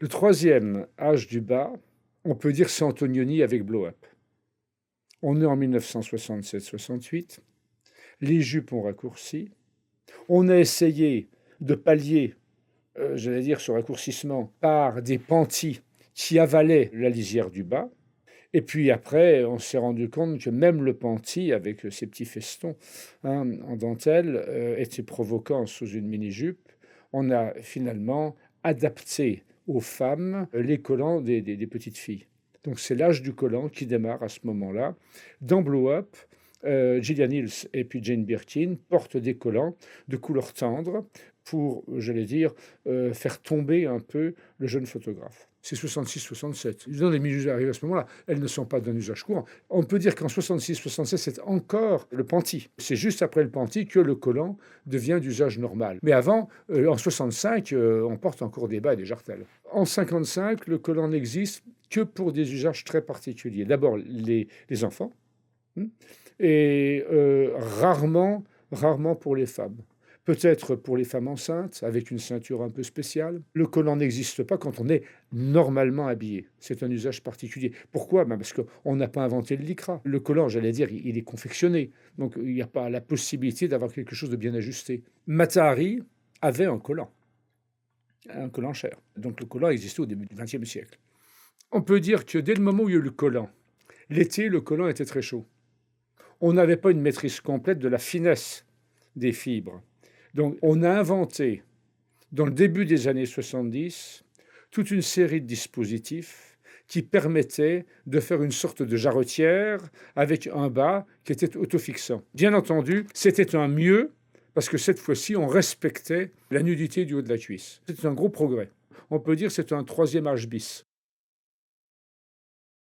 Le troisième âge du bas, on peut dire c'est Antonioni avec Blow Up. On est en 1967-68, les jupes ont raccourci, on a essayé de pallier, j'allais dire, ce raccourcissement par des panties qui avalaient la lisière du bas. Et puis après, on s'est rendu compte que même le panty, avec ses petits festons en dentelle, était provoquant sous une mini-jupe. On a finalement adapté aux femmes les collants des petites filles. Donc c'est l'âge du collant qui démarre à ce moment-là. Dans Blow Up, Gillian Hills et puis Jane Birkin portent des collants de couleur tendre pour, j'allais dire, faire tomber un peu le jeune photographe. C'est 66-67. Les mini-jupes arrivent à ce moment-là. Elles ne sont pas d'un usage courant. On peut dire qu'en 66-67, c'est encore le panty. C'est juste après le panty que le collant devient d'usage normal. Mais avant, en 65, on porte encore des bas et des jartelles. En 55, le collant n'existe que pour des usages très particuliers. D'abord, les enfants, et rarement pour les femmes. Peut-être pour les femmes enceintes, avec une ceinture un peu spéciale. Le collant n'existe pas quand on est normalement habillé. C'est un usage particulier. Pourquoi? Parce qu'on n'a pas inventé le lycra. Le collant, j'allais dire, il est confectionné. Donc il n'y a pas la possibilité d'avoir quelque chose de bien ajusté. Mata Hari avait un collant cher. Donc le collant existait au début du XXe siècle. On peut dire que dès le moment où il y a eu le collant, l'été, le collant était très chaud. On n'avait pas une maîtrise complète de la finesse des fibres. Donc, on a inventé, dans le début des années 70, toute une série de dispositifs qui permettaient de faire une sorte de jarretière avec un bas qui était autofixant. Bien entendu, c'était un mieux parce que cette fois-ci, on respectait la nudité du haut de la cuisse. C'était un gros progrès. On peut dire que c'est un troisième âge bis.